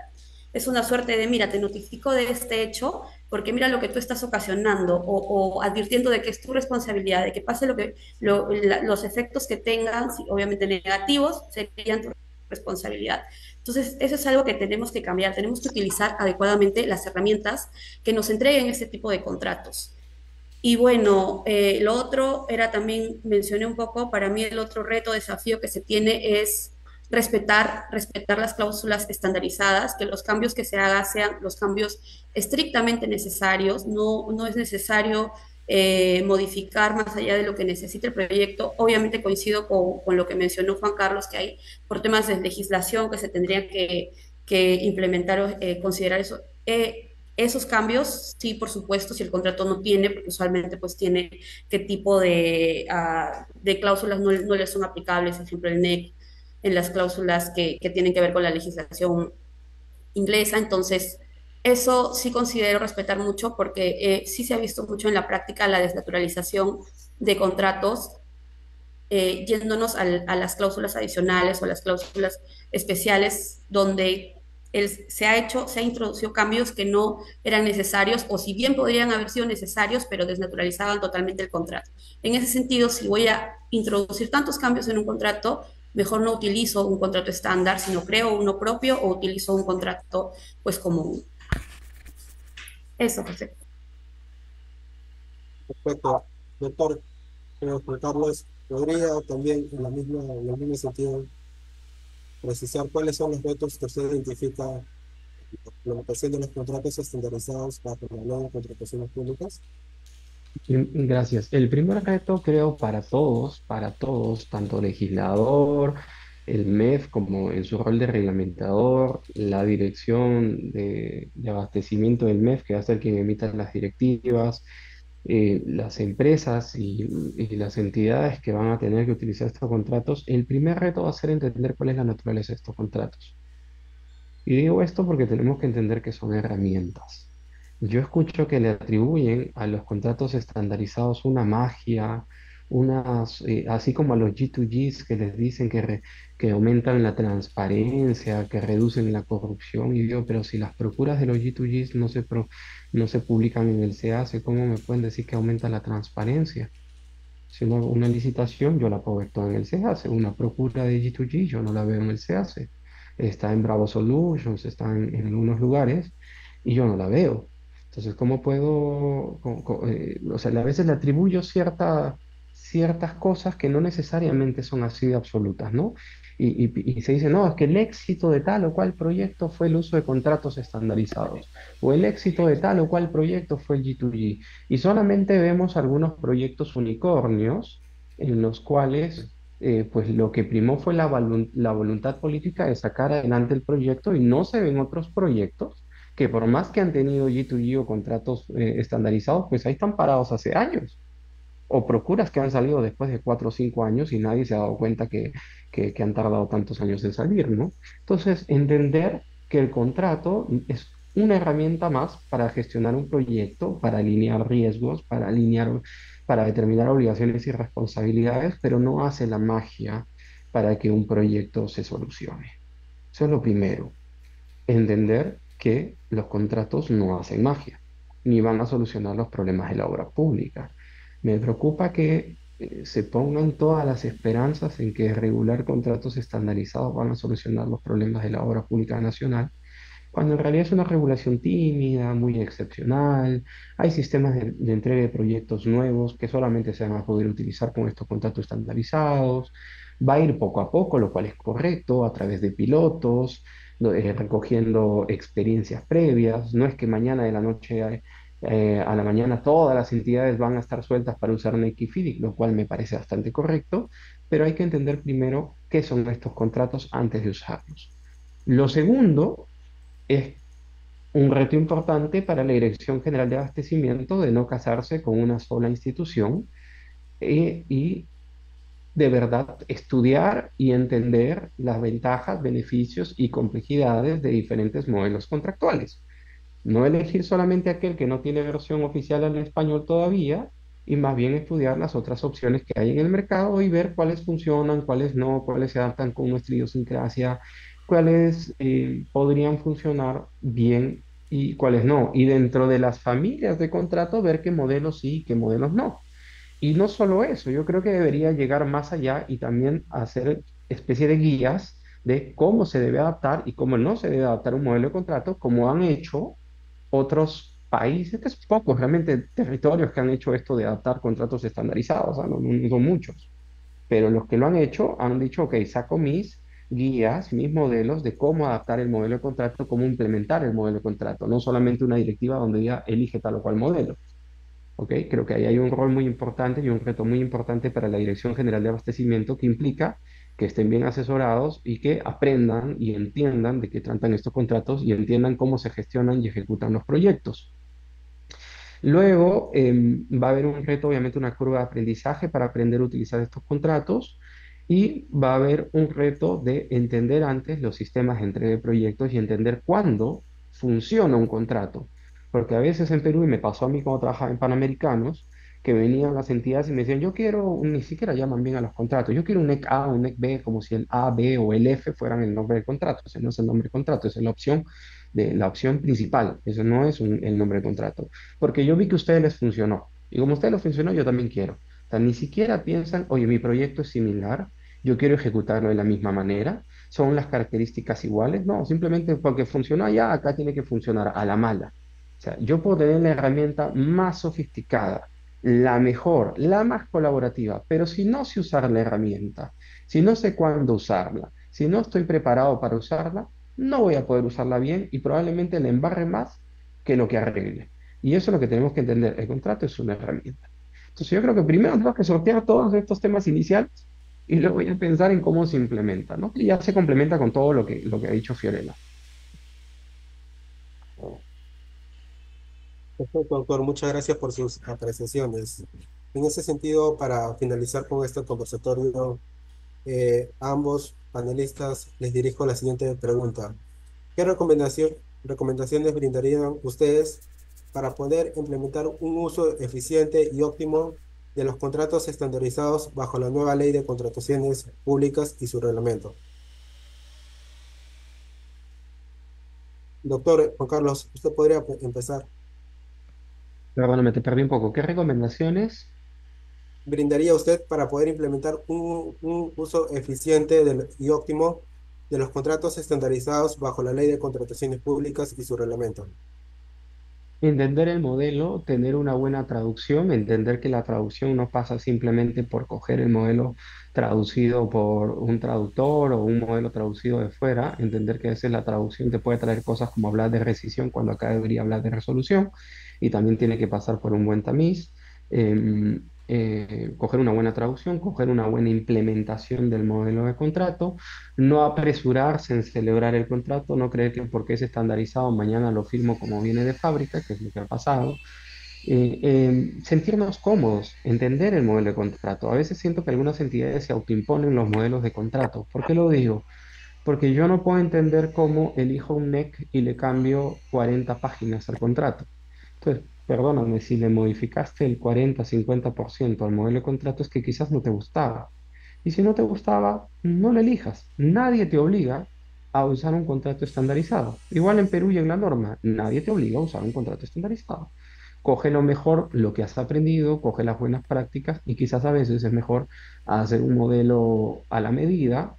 Es una suerte de, mira, te notifico de este hecho, porque mira lo que tú estás ocasionando, o advirtiendo de que es tu responsabilidad, de que pase los efectos que tengan, si, obviamente negativos, serían tu responsabilidad. Entonces, eso es algo que tenemos que cambiar, tenemos que utilizar adecuadamente las herramientas que nos entreguen este tipo de contratos. Y bueno, lo otro era también, mencioné un poco, para mí el otro reto, desafío que se tiene es respetar las cláusulas estandarizadas, que los cambios que se hagan sean los cambios estrictamente necesarios, no es necesario modificar más allá de lo que necesita el proyecto. Obviamente coincido con lo que mencionó Juan Carlos, que hay por temas de legislación que se tendrían que implementar o considerar eso. Esos cambios, sí, por supuesto, si el contrato no tiene, porque usualmente pues tiene qué tipo de cláusulas no le son aplicables, por ejemplo, el NEC, en las cláusulas que tienen que ver con la legislación inglesa. Entonces, eso sí considero respetar mucho porque sí se ha visto mucho en la práctica la desnaturalización de contratos, yéndonos a las cláusulas adicionales o las cláusulas especiales, donde se ha introducido cambios que no eran necesarios, o si bien podrían haber sido necesarios, pero desnaturalizaban totalmente el contrato. En ese sentido, si voy a introducir tantos cambios en un contrato, mejor no utilizo un contrato estándar, sino creo uno propio o utilizo un contrato pues común. Eso, José. Perfecto. Doctor, Juan Carlos, ¿podría también en el mismo sentido precisar cuáles son los retos que usted identifica en la implementación de los contratos estandarizados para la ley de contrataciones públicas? Gracias. El primer reto, creo, para todos, tanto legislador, el MEF como en su rol de reglamentador, la dirección de abastecimiento del MEF, que va a ser quien emita las directivas, las empresas y las entidades que van a tener que utilizar estos contratos, el primer reto va a ser entender cuál es la naturaleza de estos contratos. Y digo esto porque tenemos que entender que son herramientas. Yo escucho que le atribuyen a los contratos estandarizados una magia, así como a los G2Gs que les dicen que aumentan la transparencia, que reducen la corrupción. Y digo, pero si las procuras de los G2Gs no se publican en el CAC, ¿cómo me pueden decir que aumenta la transparencia? Si una licitación yo la puedo ver toda en el CAC, una procura de G2G yo no la veo en el CAC. Está en Bravo Solutions, está en algunos lugares y yo no la veo. Entonces, ¿cómo puedo, o sea, a veces le atribuyo ciertas cosas que no necesariamente son así de absolutas, ¿no? Y se dice, no, es que el éxito de tal o cual proyecto fue el uso de contratos estandarizados, o el éxito de tal o cual proyecto fue el G2G. Y solamente vemos algunos proyectos unicornios en los cuales pues lo que primó fue la voluntad política de sacar adelante el proyecto, y no se ven otros proyectos que por más que han tenido G2G o contratos estandarizados, pues ahí están parados hace años. O procuras que han salido después de 4 o 5 años y nadie se ha dado cuenta que han tardado tantos años en salir, ¿no? Entonces, entender que el contrato es una herramienta más para gestionar un proyecto, para alinear riesgos, para determinar obligaciones y responsabilidades, pero no hace la magia para que un proyecto se solucione. Eso es lo primero. Entender que los contratos no hacen magia, ni van a solucionar los problemas de la obra pública. Me preocupa que se pongan todas las esperanzas en que regular contratos estandarizados van a solucionar los problemas de la obra pública nacional, cuando en realidad es una regulación tímida, muy excepcional. Hay sistemas de entrega de proyectos nuevos que solamente se van a poder utilizar con estos contratos estandarizados. Va a ir poco a poco, lo cual es correcto, a través de pilotos, recogiendo experiencias previas. No es que mañana de la noche a la mañana todas las entidades van a estar sueltas para usar NEC lo cual me parece bastante correcto, pero hay que entender primero qué son estos contratos antes de usarlos. Lo segundo es un reto importante para la Dirección General de Abastecimiento de no casarse con una sola institución y de verdad estudiar y entender las ventajas, beneficios y complejidades de diferentes modelos contractuales. No elegir solamente aquel que no tiene versión oficial en español todavía, y más bien estudiar las otras opciones que hay en el mercado y ver cuáles funcionan, cuáles no, cuáles se adaptan con nuestra idiosincrasia, cuáles podrían funcionar bien y cuáles no. Y dentro de las familias de contrato, ver qué modelos sí y qué modelos no. Y no solo eso, yo creo que debería llegar más allá y también hacer especie de guías de cómo se debe adaptar y cómo no se debe adaptar un modelo de contrato, como han hecho otros países, que son pocos realmente territorios que han hecho esto de adaptar contratos estandarizados, o sea, no son muchos, pero los que lo han hecho han dicho, ok, saco mis guías, mis modelos de cómo adaptar el modelo de contrato, cómo implementar el modelo de contrato, no solamente una directiva donde ya elige tal o cual modelo. ¿Ok? Creo que ahí hay un rol muy importante y un reto muy importante para la Dirección General de Abastecimiento que implica que estén bien asesorados y que aprendan y entiendan de qué tratan estos contratos y entiendan cómo se gestionan y ejecutan los proyectos. Luego va a haber un reto, obviamente una curva de aprendizaje para aprender a utilizar estos contratos y va a haber un reto de entender antes los sistemas entre proyectos y entender cuándo funciona un contrato. Porque a veces en Perú, y me pasó a mí cuando trabajaba en Panamericanos, que venían las entidades y me decían, yo quiero, ni siquiera llaman bien a los contratos, yo quiero un NEC A, un NEC B, como si el A, B o el F fueran el nombre del contrato. Ese no es el nombre del contrato, esa es la opción principal, eso no es el nombre del contrato porque yo vi que a ustedes les funcionó. Y como a ustedes les funcionó, yo también quiero. O sea, ni siquiera piensan, oye, mi proyecto es similar, yo quiero ejecutarlo de la misma manera, son las características iguales. No, simplemente porque funcionó allá, acá tiene que funcionar a la mala. O sea, yo puedo tener la herramienta más sofisticada, la mejor, la más colaborativa, pero si no sé usar la herramienta, si no sé cuándo usarla, si no estoy preparado para usarla, no voy a poder usarla bien y probablemente la embarre más que lo que arregle. Y eso es lo que tenemos que entender. El contrato es una herramienta. Entonces yo creo que primero tenemos que sortear todos estos temas iniciales y luego voy a pensar en cómo se implementa, ¿no? Y ya se complementa con todo lo que ha dicho Fiorella. Perfecto, doctor. Muchas gracias por sus apreciaciones. En ese sentido, para finalizar con este conversatorio, a ambos panelistas les dirijo la siguiente pregunta. ¿Qué recomendaciones brindarían ustedes para poder implementar un uso eficiente y óptimo de los contratos estandarizados bajo la nueva ley de contrataciones públicas y su reglamento? Doctor Juan Carlos, usted podría empezar. Perdóname, te perdí un poco. ¿Qué recomendaciones? ¿Brindaría usted para poder implementar un uso eficiente y óptimo de los contratos estandarizados bajo la ley de contrataciones públicas y su reglamento? Entender el modelo, tener una buena traducción, entender que la traducción no pasa simplemente por coger el modelo traducido por un traductor o un modelo traducido de fuera, entender que a veces la traducción te puede traer cosas como hablar de rescisión cuando acá debería hablar de resolución y también tiene que pasar por un buen tamiz. Coger una buena traducción, coger una buena implementación del modelo de contrato, no apresurarse en celebrar el contrato, no creer que porque es estandarizado mañana lo firmo como viene de fábrica, que es lo que ha pasado. Sentirnos cómodos, entender el modelo de contrato. A veces siento que algunas entidades se autoimponen los modelos de contrato. ¿Por qué lo digo? Porque yo no puedo entender cómo elijo un NEC y le cambio 40 páginas al contrato. Entonces, perdóname, si le modificaste el 40-50% al modelo de contrato es que quizás no te gustaba. Y si no te gustaba, no lo elijas. Nadie te obliga a usar un contrato estandarizado. Igual en Perú y en la norma, nadie te obliga a usar un contrato estandarizado. Coge lo mejor, lo que has aprendido, coge las buenas prácticas y quizás a veces es mejor hacer un modelo a la medida,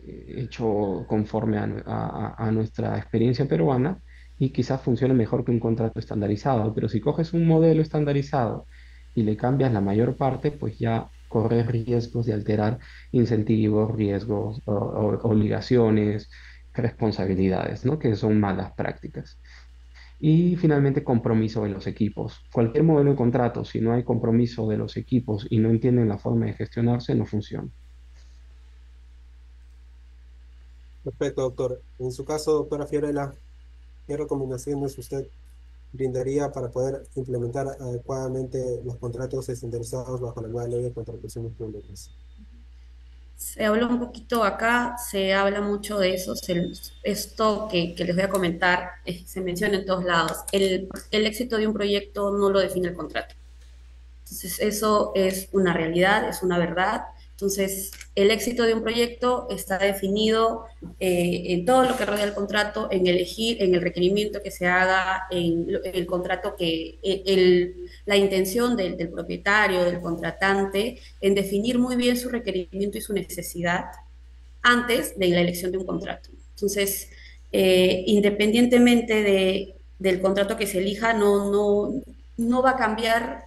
hecho conforme a nuestra experiencia peruana y quizás funcione mejor que un contrato estandarizado. Pero si coges un modelo estandarizado y le cambias la mayor parte, pues ya corres riesgos de alterar incentivos, riesgos, obligaciones, responsabilidades, ¿no? Que son malas prácticas. Y finalmente, compromiso de los equipos. Cualquier modelo de contrato, si no hay compromiso de los equipos y no entienden la forma de gestionarse, no funciona. Perfecto, doctor. En su caso, doctora Fiorella. ¿Qué recomendaciones usted brindaría para poder implementar adecuadamente los contratos estandarizados bajo la nueva ley de contrataciones públicas? Se habla un poquito acá, se habla mucho de eso, esto que les voy a comentar, se menciona en todos lados. El éxito de un proyecto no lo define el contrato. Entonces, eso es una realidad, es una verdad. Entonces, el éxito de un proyecto está definido en todo lo que rodea el contrato, en elegir, en el requerimiento que se haga, en el contrato la intención del propietario, del contratante, en definir muy bien su requerimiento y su necesidad antes de la elección de un contrato. Entonces, independientemente del contrato que se elija, no va a cambiar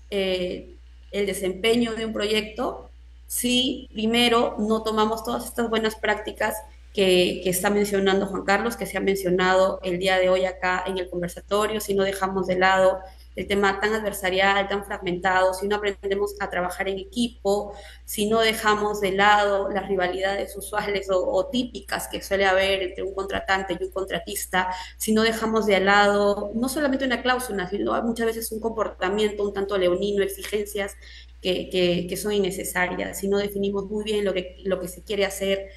eh, el desempeño de un proyecto si primero no tomamos todas estas buenas prácticas que está mencionando Juan Carlos, que se ha mencionado el día de hoy acá en el conversatorio, si no dejamos de lado el tema tan adversarial, tan fragmentado, si no aprendemos a trabajar en equipo, si no dejamos de lado las rivalidades usuales o típicas que suele haber entre un contratante y un contratista, si no dejamos de lado no solamente una cláusula, sino muchas veces un comportamiento un tanto leonino, exigencias que son innecesarias, si no definimos muy bien lo que se quiere hacer,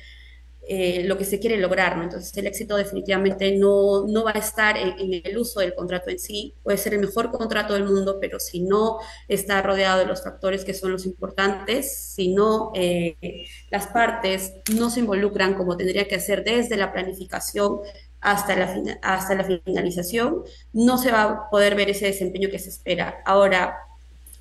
lo que se quiere lograr, ¿no? Entonces el éxito definitivamente no va a estar en el uso del contrato en sí, puede ser el mejor contrato del mundo, pero si no está rodeado de los factores que son los importantes, si no las partes no se involucran como tendría que hacer desde la planificación hasta la finalización, no se va a poder ver ese desempeño que se espera. Ahora,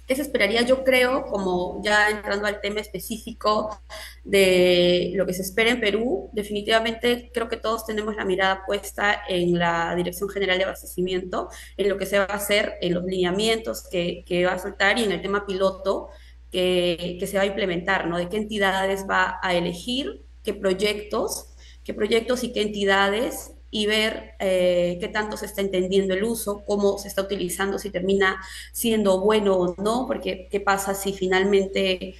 ¿qué se esperaría? Yo creo, como ya entrando al tema específico de lo que se espera en Perú, definitivamente creo que todos tenemos la mirada puesta en la Dirección General de Abastecimiento, en lo que se va a hacer, en los lineamientos que va a soltar y en el tema piloto que se va a implementar, ¿no? De qué entidades va a elegir, qué proyectos y qué entidades y ver qué tanto se está entendiendo el uso, cómo se está utilizando, si termina siendo bueno o no, porque qué pasa si finalmente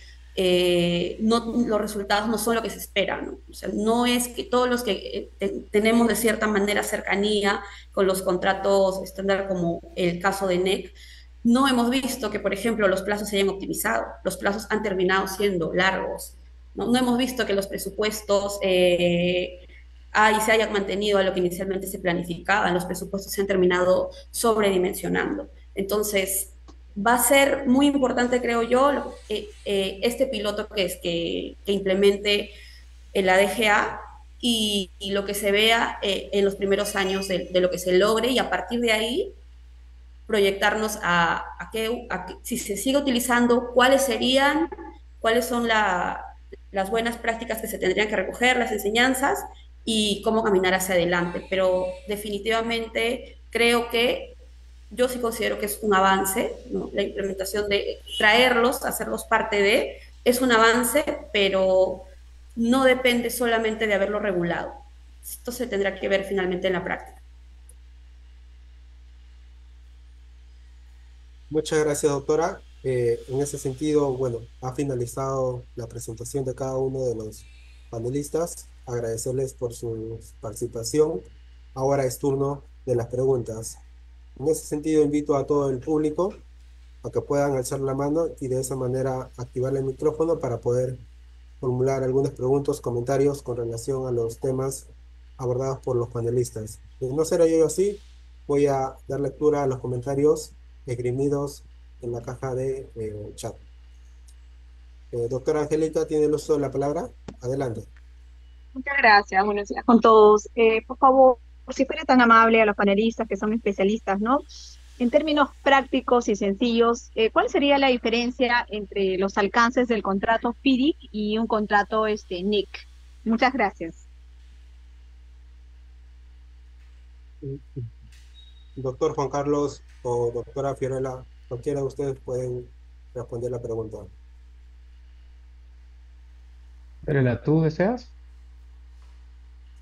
los resultados no son lo que se espera, ¿no? O sea, no es que todos los que tenemos de cierta manera cercanía con los contratos estándar, como el caso de NEC, no hemos visto que, por ejemplo, los plazos se hayan optimizado, los plazos han terminado siendo largos, no hemos visto que los presupuestos se hayan mantenido a lo que inicialmente se planificaba, los presupuestos se han terminado sobredimensionando. Entonces, va a ser muy importante, creo yo, este piloto que implemente la DGA y lo que se vea en los primeros años de lo que se logre y a partir de ahí proyectarnos si se sigue utilizando, cuáles son las buenas prácticas que se tendrían que recoger, las enseñanzas y cómo caminar hacia adelante. Pero definitivamente creo que yo sí considero que es un avance, ¿no? La implementación de traerlos, hacerlos parte es un avance, pero no depende solamente de haberlo regulado. Esto se tendrá que ver finalmente en la práctica. Muchas gracias, doctora. En ese sentido, bueno, ha finalizado la presentación de cada uno de los panelistas. Agradecerles por su participación. Ahora es turno de las preguntas. En ese sentido, invito a todo el público a que puedan alzar la mano y de esa manera activar el micrófono para poder formular algunas preguntas, comentarios con relación a los temas abordados por los panelistas. De no ser yo así, voy a dar lectura a los comentarios esgrimidos en la caja de chat. Doctora Angélica, tiene el uso de la palabra. Adelante. Muchas gracias, buenos días con todos. Por favor, si fuera tan amable a los panelistas que son especialistas, ¿no? En términos prácticos y sencillos, ¿cuál sería la diferencia entre los alcances del contrato FIDIC y un contrato NIC? Muchas gracias. Doctor Juan Carlos o doctora Fiorella, cualquiera de ustedes pueden responder la pregunta. Fiorella, ¿tú deseas?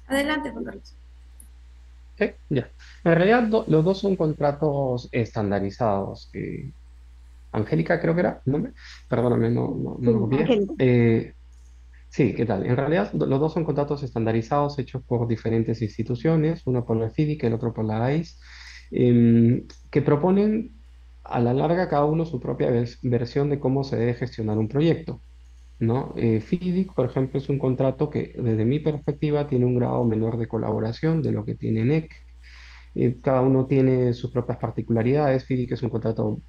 Adelante, Juan Carlos. Sí, ya. En realidad los dos son contratos estandarizados. Angélica creo que era el nombre. Perdóname, no Sí, lo copié. Angélica. Sí, ¿qué tal? En realidad los dos son contratos estandarizados hechos por diferentes instituciones, uno por la FIDIC, el otro por la AIS, que proponen a la larga cada uno su propia versión de cómo se debe gestionar un proyecto, ¿no? FIDIC, por ejemplo, es un contrato que desde mi perspectiva tiene un grado menor de colaboración de lo que tiene NEC. Cada uno tiene sus propias particularidades. FIDIC es un contrato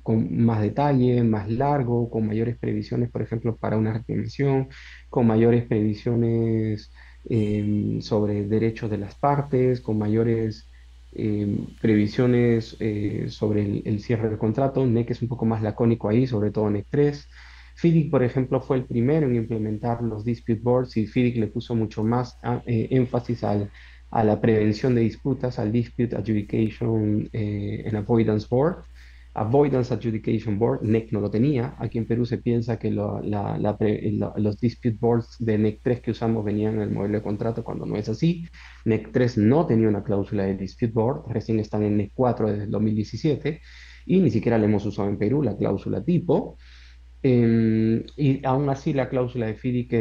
con más detalle, más largo, con mayores previsiones, por ejemplo, para una reclamación, con mayores previsiones sobre derechos de las partes, con mayores previsiones sobre el cierre del contrato. NEC es un poco más lacónico ahí, sobre todo NEC 3. FIDIC, por ejemplo, fue el primero en implementar los dispute boards y FIDIC le puso mucho más énfasis a la prevención de disputas, al Dispute Adjudication and Avoidance Board. Avoidance Adjudication Board, NEC no lo tenía. Aquí en Perú se piensa que los Dispute Boards de NEC 3 que usamos venían en el modelo de contrato cuando no es así. NEC 3 no tenía una cláusula de Dispute Board, recién están en NEC 4 desde el 2017 y ni siquiera la hemos usado en Perú, la cláusula tipo. Y aún así la cláusula de FIDIC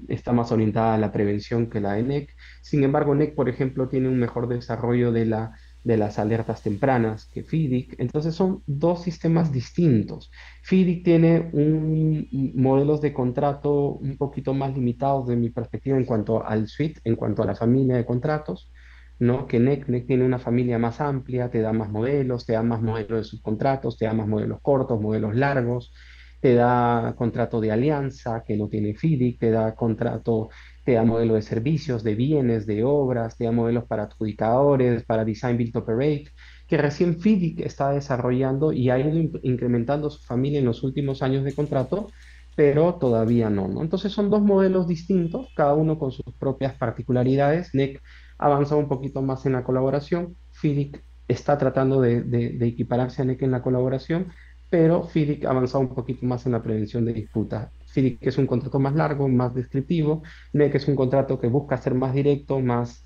está más orientada a la prevención que la de NEC. Sin embargo, NEC, por ejemplo, tiene un mejor desarrollo de las alertas tempranas que FIDIC. Entonces son dos sistemas distintos. FIDIC tiene modelos de contrato un poquito más limitados de mi perspectiva en cuanto al suite, en cuanto a la familia de contratos. ¿No? Que NEC, NEC tiene una familia más amplia, te da más modelos, te da más modelos de subcontratos, te da más modelos cortos, modelos largos, te da contrato de alianza que no tiene FIDIC, te da contrato, te da modelo de servicios, de bienes, de obras, te da modelos para adjudicadores, para Design Build Operate, que recién FIDIC está desarrollando y ha ido incrementando su familia en los últimos años de contrato, pero todavía no, ¿no? Entonces son dos modelos distintos, cada uno con sus propias particularidades. NEC ha avanzado un poquito más en la colaboración, FIDIC está tratando de equipararse a NEC en la colaboración, pero FIDIC ha avanzado un poquito más en la prevención de disputas. FIDIC es un contrato más largo, más descriptivo, NEC es un contrato que busca ser más directo, más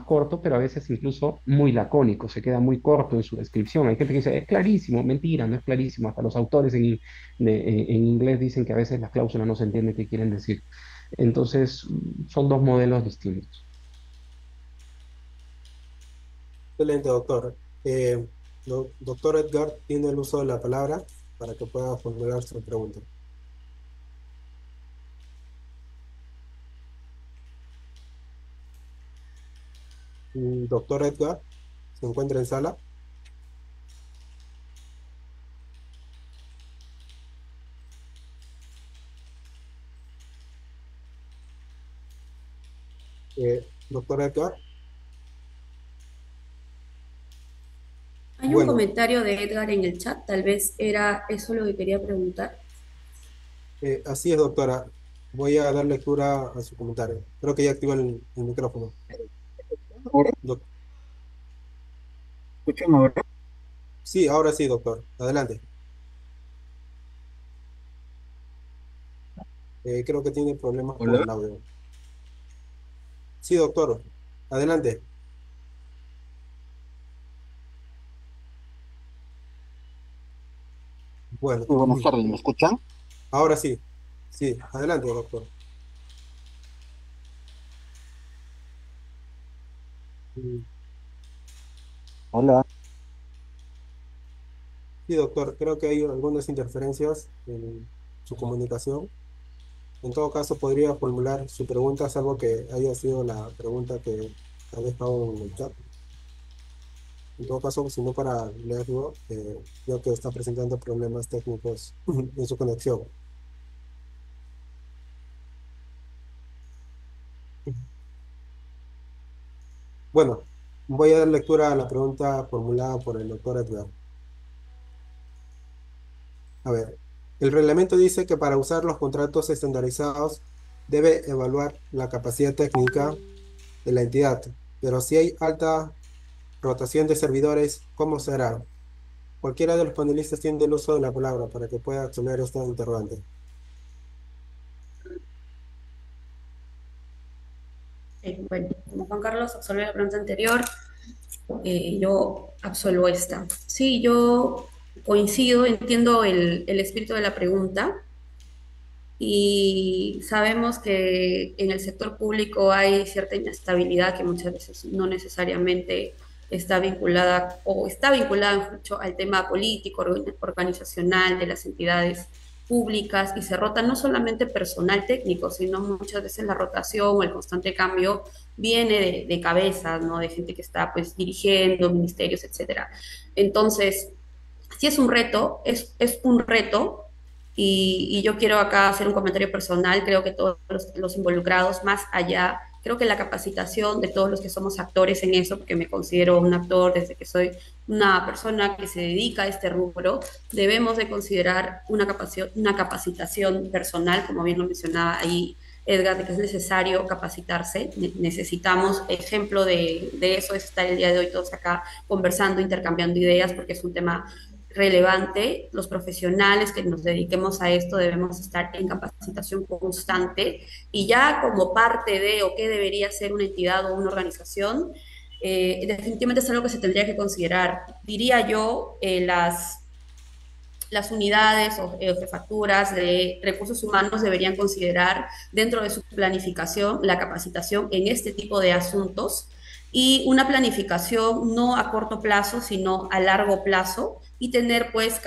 corto, pero a veces incluso muy lacónico, se queda muy corto en su descripción. Hay gente que dice, es clarísimo, mentira, no es clarísimo. Hasta los autores en inglés dicen que a veces las cláusulas no se entiende qué quieren decir. Entonces, son dos modelos distintos. Excelente, doctor. Doctor Edgar tiene el uso de la palabra para que pueda formular su pregunta. Doctor Edgar, ¿se encuentra en sala? Doctor Edgar, Hay un bueno, comentario de Edgar en el chat, tal vez era eso lo que quería preguntar. así es, doctora. Voy a dar lectura a su comentario. Creo que ya activa el micrófono. Ahora, Doc- escuchan ahora. sí, ahora sí, doctor. Adelante. Creo que tiene problemas con Hola. el audio. Sí, doctor. Adelante. Bueno, Muy buenas tardes, ¿me escuchan? ahora sí. Sí, adelante, doctor. Mm, Hola. sí, doctor. Creo que hay algunas interferencias en su comunicación. En todo caso, podría formular su pregunta, salvo que haya sido la pregunta que ha dejado en el chat. En todo caso, si no para leerlo, creo que está presentando problemas técnicos en su conexión. Bueno, voy a dar lectura a la pregunta formulada por el doctor Edgar. A ver, el reglamento dice que para usar los contratos estandarizados debe evaluar la capacidad técnica de la entidad, pero si hay alta rotación de servidores, ¿cómo será? Cualquiera de los panelistas tiene el uso de la palabra para que pueda resolver esta interrogante. Bueno, como Juan Carlos absolvió la pregunta anterior, yo absolvo esta. Sí, yo coincido, entiendo el espíritu de la pregunta y sabemos que en el sector público hay cierta inestabilidad que muchas veces no necesariamente está vinculada o está vinculada mucho al tema político, organizacional de las entidades públicas y se rota no solamente personal técnico, sino muchas veces la rotación o el constante cambio viene de cabezas, ¿no? De gente que está pues dirigiendo ministerios, etcétera. Entonces, sí es un reto, es un reto, y yo quiero acá hacer un comentario personal, creo que todos los involucrados, más allá, creo que la capacitación de todos los que somos actores en eso, porque me considero un actor desde que soy una persona que se dedica a este rubro, debemos de considerar una capacitación personal, como bien lo mencionaba ahí Edgar, de que es necesario capacitarse, necesitamos, ejemplo de eso es estar el día de hoy todos acá conversando, intercambiando ideas, porque es un tema relevante. Los profesionales que nos dediquemos a esto debemos estar en capacitación constante y ya como parte de o qué debería ser una entidad o una organización, definitivamente es algo que se tendría que considerar. Diría yo, las unidades o jefaturas de recursos humanos deberían considerar dentro de su planificación la capacitación en este tipo de asuntos y una planificación no a corto plazo, sino a largo plazo y tener pues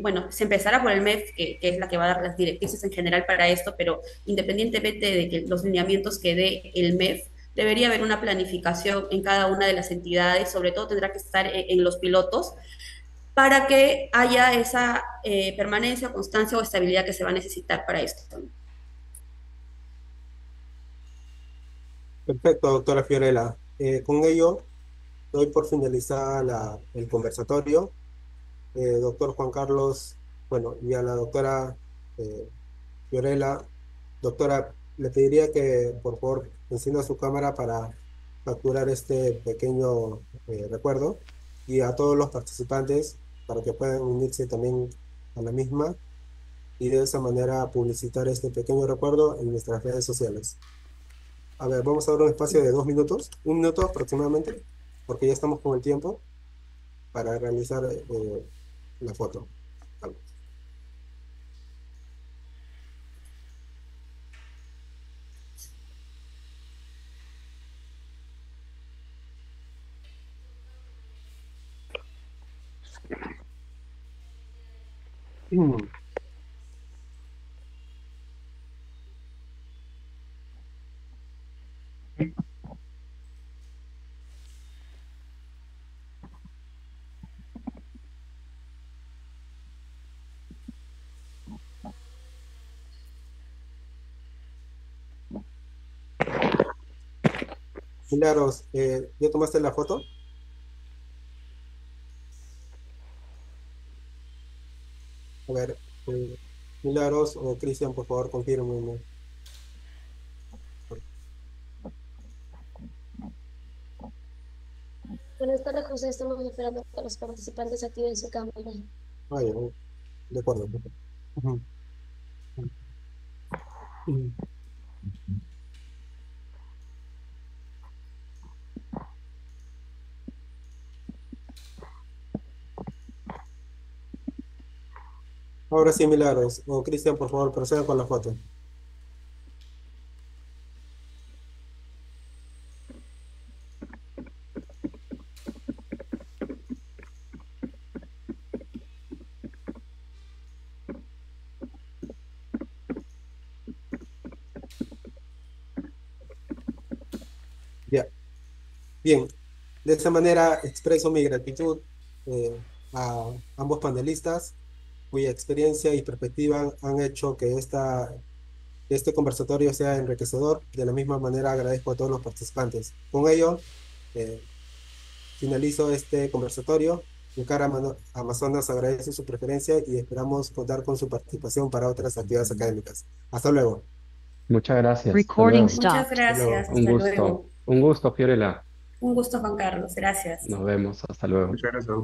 bueno, se empezará por el MEF, que es la que va a dar las directrices en general para esto, pero independientemente de que los lineamientos que dé el MEF, debería haber una planificación en cada una de las entidades, sobre todo tendrá que estar en los pilotos, para que haya esa permanencia, constancia o estabilidad que se va a necesitar para esto. Perfecto, doctora Fiorella. Con ello, doy por finalizada el conversatorio. Doctor Juan Carlos, bueno, y a la doctora Fiorella, doctora, le pediría que por favor encienda su cámara para capturar este pequeño recuerdo y a todos los participantes para que puedan unirse también a la misma y de esa manera publicitar este pequeño recuerdo en nuestras redes sociales. A ver, vamos a dar un espacio de 2 minutos, 1 minuto aproximadamente, porque ya estamos con el tiempo para realizar la foto. Vale. Milagros, ¿ya tomaste la foto? A ver, Milagros o Cristian, por favor, confírmenme. Buenas tardes, José. Estamos esperando que los participantes activen su cámara. Ah, ya, de acuerdo. Ujú. Ujú. Ahora sí, Milagros. O Cristian, por favor, proceda con la foto. Ya. Bien. De esa manera expreso mi gratitud a ambos panelistas, cuya experiencia y perspectiva han hecho que este conversatorio sea enriquecedor. De la misma manera agradezco a todos los participantes. Con ello, eh, finalizo este conversatorio. Encara Amazonas agradece su preferencia y esperamos contar con su participación para otras actividades académicas. Hasta luego. Muchas gracias. Hasta Recording luego. Muchas stopped. gracias, Un hasta gusto. luego. Un gusto, Fiorella. Un gusto, Juan Carlos, gracias. Nos vemos. Hasta luego. Muchas gracias.